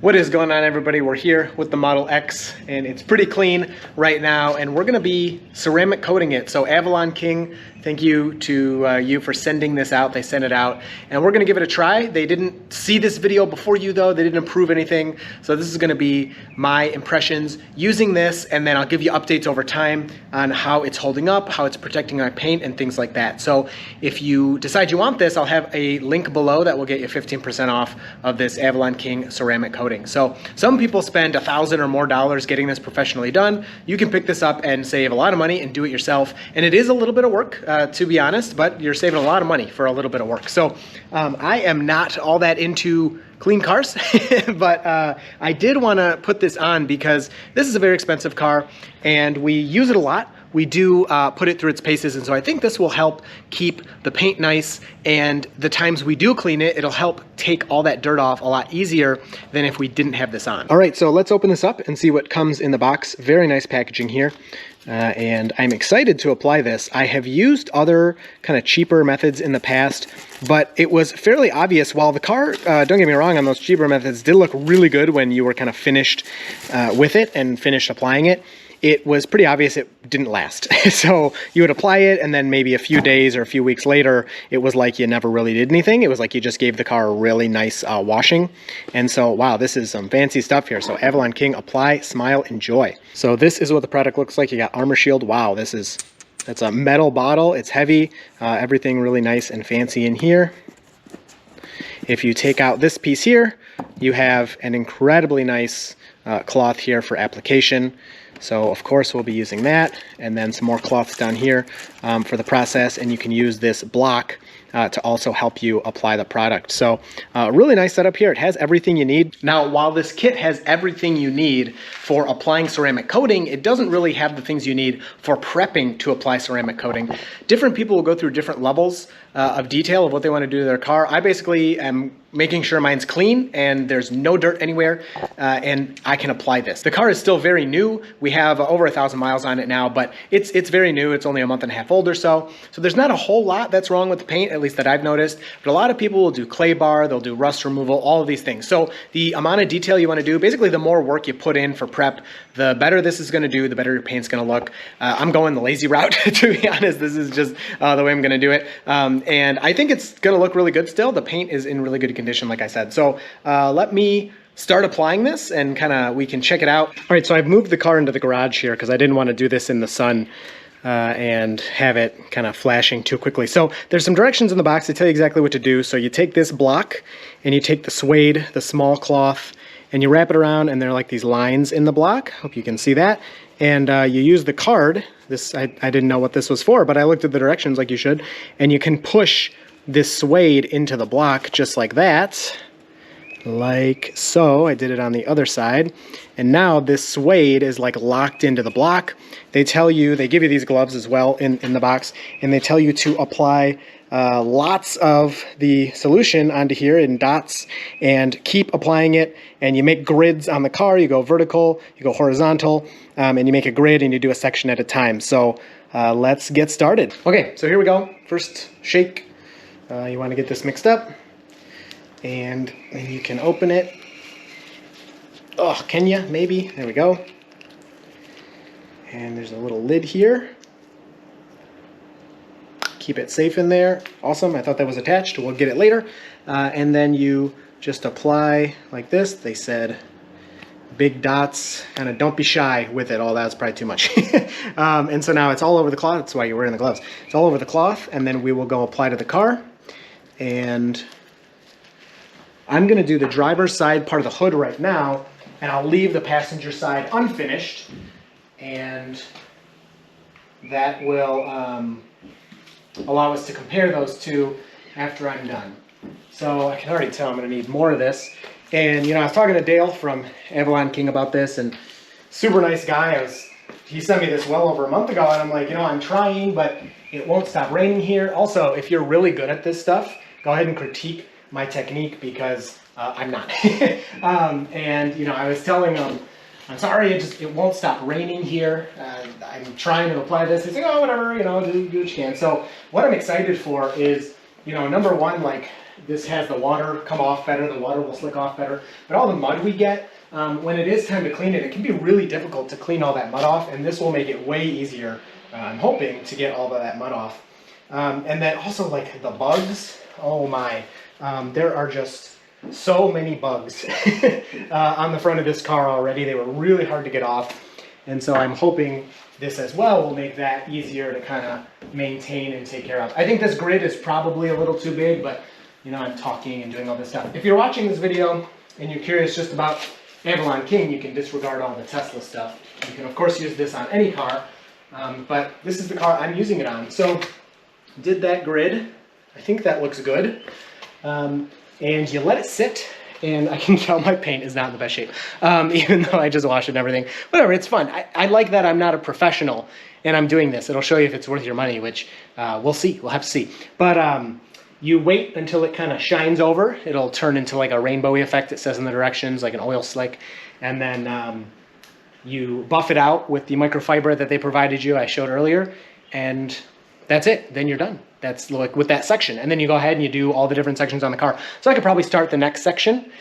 What is going on, everybody? We're here with the Model X and it's pretty clean right now, and we're gonna be ceramic coating it. So Avalon King, thank you to you for sending this out. They sent it out and we're gonna give it a try. They didn't see this video before you though. They didn't approve anything. So this is gonna be my impressions using this, and then I'll give you updates over time on how it's holding up, how it's protecting my paint and things like that. So if you decide you want this, I'll have a link below that will get you 15% off of this Avalon King ceramic coating. So some people spend $1,000 or more getting this professionally done. You can pick this up and save a lot of money and do it yourself. And it is a little bit of work, to be honest, but you're saving a lot of money for a little bit of work. So I am not all that into clean cars, but I did want to put this on because this is a very expensive car and we use it a lot. We do put it through its paces, and so I think this will help keep the paint nice, and the times we do clean it, it'll help take all that dirt off a lot easier than if we didn't have this on. All right, so let's open this up and see what comes in the box. Very nice packaging here, and I'm excited to apply this. I have used other kind of cheaper methods in the past, but it was fairly obvious. While the car, don't get me wrong, on those cheaper methods did look really good when you were kind of finished with it and finished applying it, it was pretty obvious it didn't last. So you would apply it and then maybe a few days or a few weeks later, it was like you never really did anything. It was like you just gave the car a really nice washing. And so, wow, this is some fancy stuff here. So Avalon King, apply, smile, enjoy. So this is what the product looks like. You got armor shield. Wow, that's a metal bottle. It's heavy, everything really nice and fancy in here. If you take out this piece here, you have an incredibly nice cloth here for application. So of course we'll be using that, and then some more cloths down here for the process, and you can use this block to also help you apply the product. So really nice setup here. It has everything you need. Now, while this kit has everything you need for applying ceramic coating, it doesn't really have the things you need for prepping to apply ceramic coating. Different people will go through different levels of detail of what they want to do to their car. I basically am making sure mine's clean and there's no dirt anywhere, and I can apply this. The car is still very new. We have over 1,000 miles on it now, but it's very new. It's only a month and a half old or so. So there's not a whole lot that's wrong with the paint, at least that I've noticed. But a lot of people will do clay bar, they'll do rust removal, all of these things. So the amount of detail you want to do, basically the more work you put in for prep, the better this is going to do, the better your paint's going to look. I'm going the lazy route, to be honest. This is just the way I'm going to do it. And I think it's going to look really good still. The paint is in really good condition, like I said. So let me start applying this and we can check it out. All right, so I've moved the car into the garage here because I didn't want to do this in the sun and have it kind of flashing too quickly. So there's some directions in the box to tell you exactly what to do. So you take this block and you take the suede, the small cloth, and you wrap it around, and there are like these lines in the block. Hope you can see that. And you use the card. This I didn't know what this was for, but I looked at the directions like you should. And you can push this suede into the block just like that. Like so. I did it on the other side. And now this suede is like locked into the block. They tell you, they give you these gloves as well in the box, and they tell you to apply lots of the solution onto here in dots and keep applying it. And you make grids on the car. You go vertical, you go horizontal, and you make a grid and you do a section at a time. So let's get started. Okay, so here we go. First shake. You want to get this mixed up, and then you can open it. Oh, can you? Maybe. There we go. And there's a little lid here. Keep it safe in there. Awesome. I thought that was attached. We'll get it later. And then you just apply like this. They said big dots, kind of don't be shy with it. Oh, that's probably too much. And so now it's all over the cloth. That's why you're wearing the gloves. It's all over the cloth, and then we will go apply to the car. And I'm going to do the driver's side part of the hood right now, and I'll leave the passenger side unfinished, and that will allow us to compare those two after I'm done. So I can already tell I'm going to need more of this. And I was talking to Dale from Avalon King about this, and super nice guy. He sent me this well over a month ago, and I'm like, I'm trying, but it won't stop raining here. Also, if you're really good at this stuff, go ahead and critique my technique, because I'm not. And I was telling him, I'm sorry, it won't stop raining here. I'm trying to apply this. He's like, oh, whatever, do what you can. So what I'm excited for is, number one, like this has the water come off better, the water will slick off better. But all the mud we get, when it is time to clean it, it can be really difficult to clean all that mud off, and this will make it way easier, I'm hoping, to get all of that mud off. And then also like the bugs, oh my, there are just so many bugs on the front of this car already. They were really hard to get off, and so I'm hoping this as well will make that easier to kind of maintain and take care of. I think this grid is probably a little too big, but you know, I'm talking and doing all this stuff. If you're watching this video and you're curious just about Avalon King, you can disregard all the Tesla stuff. You can of course use this on any car, but this is the car I'm using it on. So did that grid, I think that looks good. And you let it sit, and I can tell my paint is not in the best shape, even though I just washed it and everything. Whatever, it's fun. I like that I'm not a professional and I'm doing this. It'll show you if it's worth your money, which we'll see. We'll have to see. But you wait until it kind of shines over. It'll turn into like a rainbowy effect. It says in the directions, like an oil slick. And then you buff it out with the microfiber that they provided you, I showed earlier, and that's it. Then you're done. That's like with that section. And then you go ahead and you do all the different sections on the car. So I could probably start the next section,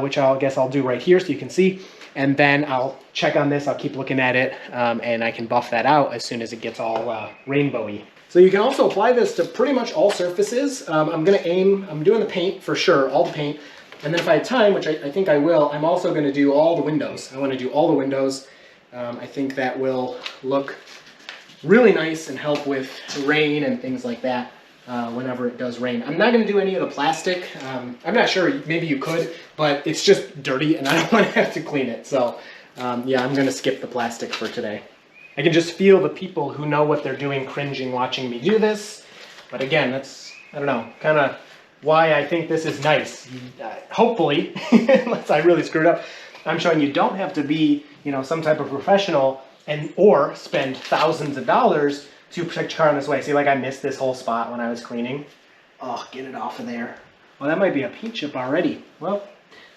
which I guess I'll do right here so you can see. And then I'll check on this. I'll keep looking at it, and I can buff that out as soon as it gets all rainbowy. So you can also apply this to pretty much all surfaces. I'm doing the paint for sure, all the paint. And then if I have time, which I think I will, I'm also going to do all the windows. I want to do all the windows. I think that will look really nice and help with rain and things like that whenever it does rain. I'm not going to do any of the plastic. I'm not sure, maybe you could, but it's just dirty and I don't want to have to clean it. So yeah, I'm going to skip the plastic for today. I can just feel the people who know what they're doing cringing watching me do this. But again, that's, I don't know, kind of why I think this is nice. Hopefully, unless I really screwed up, I'm showing you don't have to be, you know, some type of professional or spend thousands of dollars to protect your car in this way. See, like I missed this whole spot when I was cleaning. Oh, get it off of there. Well, that might be a paint chip already. Well,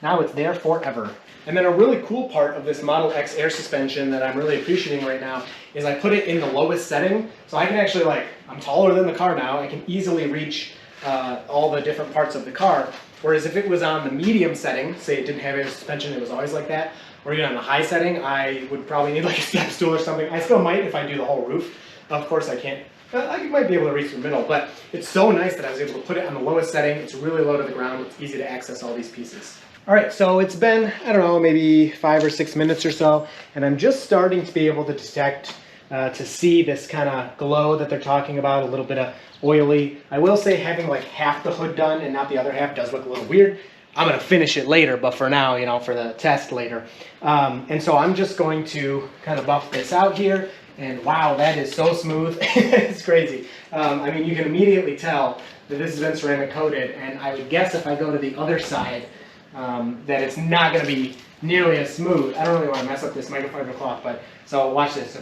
now it's there forever. And then a really cool part of this Model X air suspension that I'm really appreciating right now is I put it in the lowest setting. So I can actually, like, I'm taller than the car now. I can easily reach all the different parts of the car. Whereas if it was on the medium setting, say it didn't have air suspension, it was always like that, or even on the high setting, I would probably need like a step stool or something. I still might if I do the whole roof. Of course I can't. I might be able to reach the middle, but it's so nice that I was able to put it on the lowest setting. It's really low to the ground. It's easy to access all these pieces. All right, so it's been, I don't know, maybe 5 or 6 minutes or so, and I'm just starting to be able to detect, to see this kind of glow that they're talking about, a little bit of oily. I will say having like half the hood done and not the other half does look a little weird. I'm going to finish it later, but for now, you know, for the test later. And so I'm just going to kind of buff this out here. And wow, that is so smooth. It's crazy. I mean, you can immediately tell that this has been ceramic coated. And I would guess if I go to the other side, that it's not going to be nearly as smooth. I don't really want to mess up this microfiber cloth, but so watch this.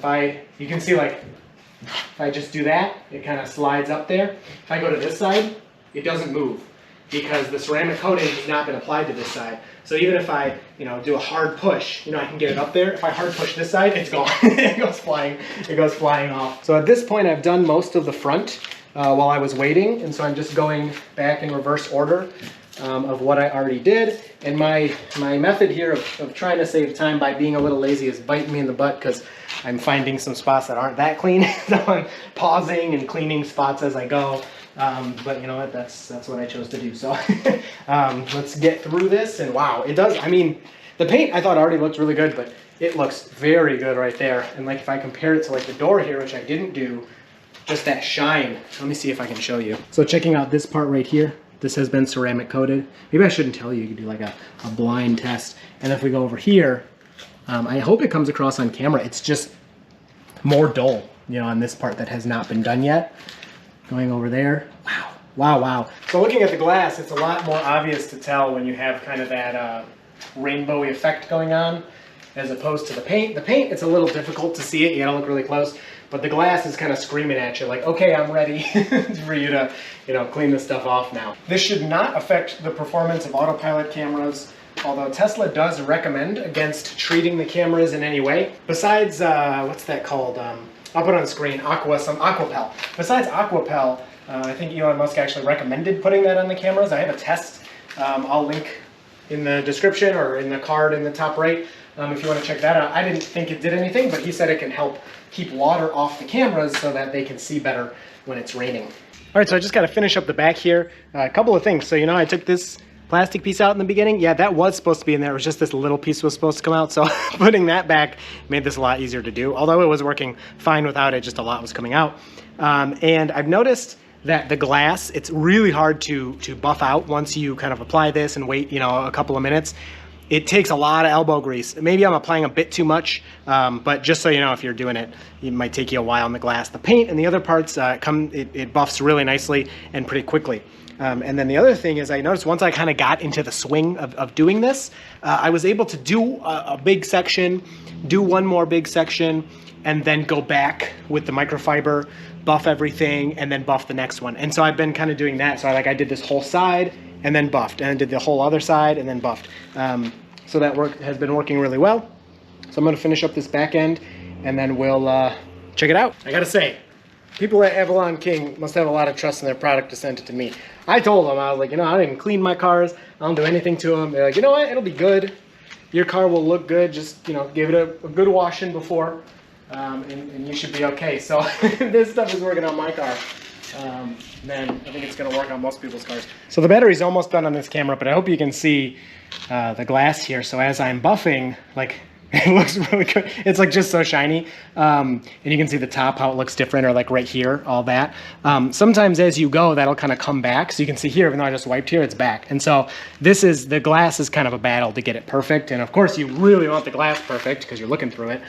You can see like, if I just do that, it kind of slides up there. If I go to this side, it doesn't move, because the ceramic coating has not been applied to this side. So even if I, you know, do a hard push, you know, I can get it up there. If I hard push this side, it's gone. It goes flying off. So at this point, I've done most of the front while I was waiting, and so I'm just going back in reverse order of what I already did. And my method here of trying to save time by being a little lazy is biting me in the butt, because I'm finding some spots that aren't that clean. So I'm pausing and cleaning spots as I go. But you know what, that's what I chose to do. So let's get through this. And wow, it does. I mean, the paint I thought already looked really good, but it looks very good right there. And like if I compare it to like the door here, which I didn't do, just that shine. Let me see if I can show you. So checking out this part right here, this has been ceramic coated. Maybe I shouldn't tell you. You could do like a blind test. And if we go over here, I hope it comes across on camera. It's just more dull, you know, on this part that has not been done yet. Going over there, wow, wow, wow. So looking at the glass, it's a lot more obvious to tell when you have kind of that rainbowy effect going on, as opposed to the paint. The paint, it's a little difficult to see it. You gotta look really close. But the glass is kind of screaming at you like, okay, I'm ready for you to, you know, clean this stuff off now. This should not affect the performance of autopilot cameras, although Tesla does recommend against treating the cameras in any way. Besides, what's that called? I'll put it on the screen, Aquapel. Besides Aquapel, I think Elon Musk actually recommended putting that on the cameras. I have a test. I'll link in the description or in the card in the top right if you want to check that out. I didn't think it did anything, but he said it can help keep water off the cameras so that they can see better when it's raining. All right, so I just got to finish up the back here. A couple of things. So, you know, I took this plastic piece out in the beginning. Yeah, that was supposed to be in there. It was just this little piece was supposed to come out. So putting that back made this a lot easier to do. Although it was working fine without it, just a lot was coming out. And I've noticed that the glass, it's really hard to buff out once you kind of apply this and wait, you know, a couple of minutes. It takes a lot of elbow grease. Maybe I'm applying a bit too much, but just so you know, if you're doing it, it might take you a while on the glass. The paint and the other parts, it buffs really nicely and pretty quickly. And then the other thing is I noticed once I kind of got into the swing of doing this, I was able to do a big section, do one more big section, and then go back with the microfiber, buff everything, and then buff the next one. And so I've been kind of doing that. So I did this whole side and then buffed, and did the whole other side and then buffed. So that work has been working really well. So I'm gonna finish up this back end and then we'll check it out. I gotta say, people at Avalon King must have a lot of trust in their product to send it to me. I told them, I was like, you know, I didn't clean my cars. I don't do anything to them. They're like, you know what, it'll be good. Your car will look good. Just, you know, give it a good washing before and you should be okay. So this stuff is working on my car. Then I think it's gonna work on most people's cars. So the battery's almost done on this camera, but I hope you can see the glass here. So as I'm buffing, like, it looks really good. It's like just so shiny. And you can see the top, how it looks different, or like right here, all that. Sometimes as you go, that'll kind of come back. So you can see here, even though I just wiped here, it's back. And so the glass is kind of a battle to get it perfect. And of course you really want the glass perfect because you're looking through it.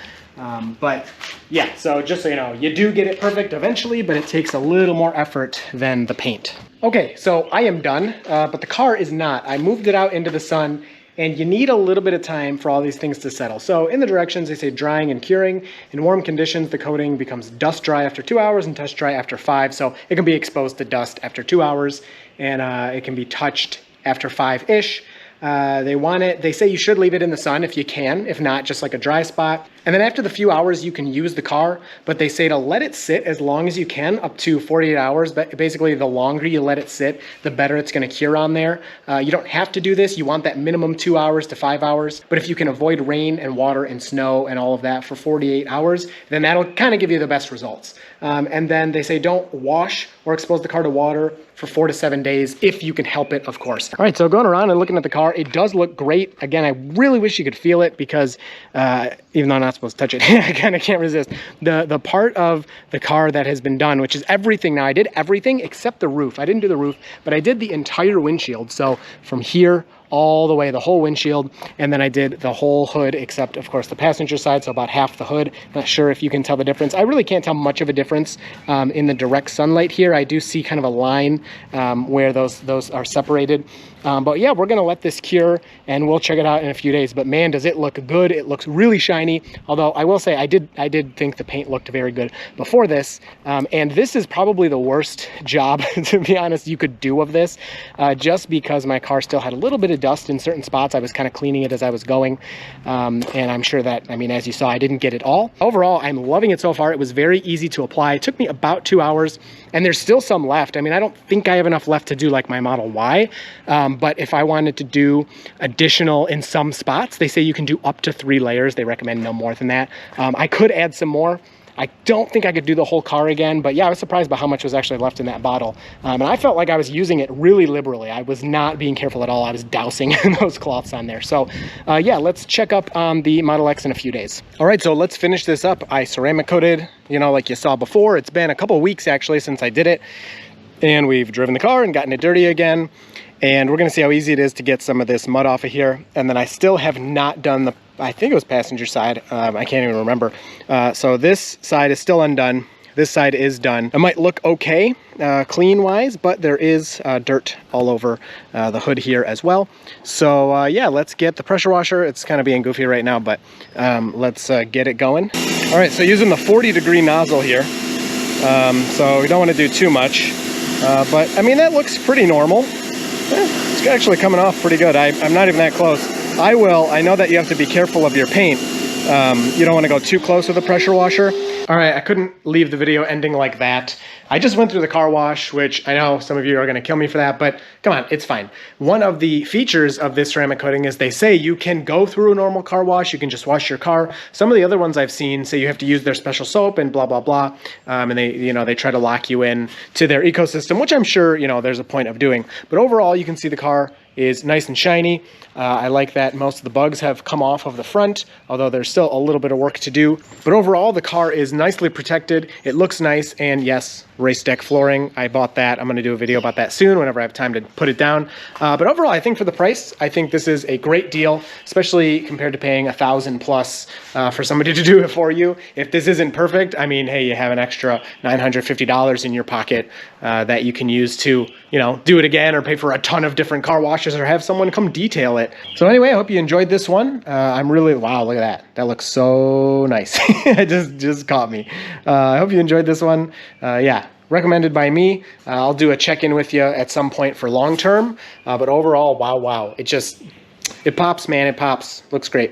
But yeah, so just so you know, you do get it perfect eventually, but it takes a little more effort than the paint. Okay, so I am done, but the car is not. I moved it out into the sun, and you need a little bit of time for all these things to settle. So in the directions, they say drying and curing. In warm conditions, the coating becomes dust dry after 2 hours and touch dry after 5. So it can be exposed to dust after 2 hours, and it can be touched after 5-ish. They say you should leave it in the sun if you can, if not, just like a dry spot. And then after the few hours, you can use the car, but they say to let it sit as long as you can, up to 48 hours. But basically, the longer you let it sit, the better it's going to cure on there. You don't have to do this. You want that minimum 2 hours to 5 hours. But if you can avoid rain and water and snow and all of that for 48 hours, then that'll kind of give you the best results. And then they say don't wash or expose the car to water for 4 to 7 days if you can help it, of course. All right, so going around and looking at the car, it does look great. Again, I really wish you could feel it because even though I'm not supposed to touch it, I kind of can't resist. The part of the car that has been done, which is everything now, I did everything except the roof. I didn't do the roof, but I did the entire windshield. So from here all the way, the whole windshield, and then I did the whole hood except, of course, the passenger side, so about half the hood. Not sure if you can tell the difference. I really can't tell much of a difference in the direct sunlight here. I do see kind of a line where those are separated. But yeah, we're gonna let this cure and we'll check it out in a few days. But man, does it look good. It looks really shiny. Although I will say I did think the paint looked very good before this. And this is probably the worst job, to be honest, you could do of this, just because my car still had a little bit of dust in certain spots. I was kind of cleaning it as I was going. And I'm sure that, I mean, as you saw, I didn't get it all. Overall, I'm loving it so far. It was very easy to apply. It took me about 2 hours and there's still some left. I mean, I don't think I have enough left to do like my Model Y. But if I wanted to do additional in some spots, they say you can do up to 3 layers. They recommend no more than that. I could add some more. I don't think I could do the whole car again, but yeah, I was surprised by how much was actually left in that bottle. And I felt like I was using it really liberally. I was not being careful at all. I was dousing those cloths on there. So yeah, let's check up on the Model X in a few days. All right, so let's finish this up. I ceramic coated, you know, like you saw before. It's been a couple of weeks actually since I did it. And we've driven the car and gotten it dirty again. And we're gonna see how easy it is to get some of this mud off of here. And then I still have not done the, I think it was passenger side. I can't even remember. So this side is still undone. This side is done. It might look okay, clean wise, but there is dirt all over the hood here as well. So yeah, let's get the pressure washer. It's kind of being goofy right now, but let's get it going. All right, so using the 40-degree nozzle here. So we don't want to do too much, but I mean, that looks pretty normal. It's actually coming off pretty good. I'm not even that close. I know that you have to be careful of your paint. You don't want to go too close with the pressure washer. All All right, I couldn't leave the video ending like that. I just went through the car wash, which I know some of you are going to kill me for that, but come on, it's fine. One of the features of this ceramic coating is they say you can go through a normal car wash, you can just wash your car. Some of the other ones I've seen say you have to use their special soap and blah, blah, blah. And they try to lock you in to their ecosystem, which I'm sure, there's a point of doing. But overall, you can see the car is nice and shiny. I like that most of the bugs have come off of the front, although there's still a little bit of work to do. But overall, the car is nicely protected. It looks nice, and yes, race deck flooring. I bought that. I'm going to do a video about that soon whenever I have time to put it down. But overall, I think for the price, I think this is a great deal, especially compared to paying $1,000 plus for somebody to do it for you. If this isn't perfect, I mean, hey, you have an extra $950 in your pocket that you can use to, do it again or pay for a ton of different car washes or have someone come detail it. So anyway, I hope you enjoyed this one. Wow, look at that. That looks so nice. It just caught me. I hope you enjoyed this one. Yeah. Recommended by me. I'll do a check-in with you at some point for long term. But overall, wow. It pops, man. It pops. Looks great.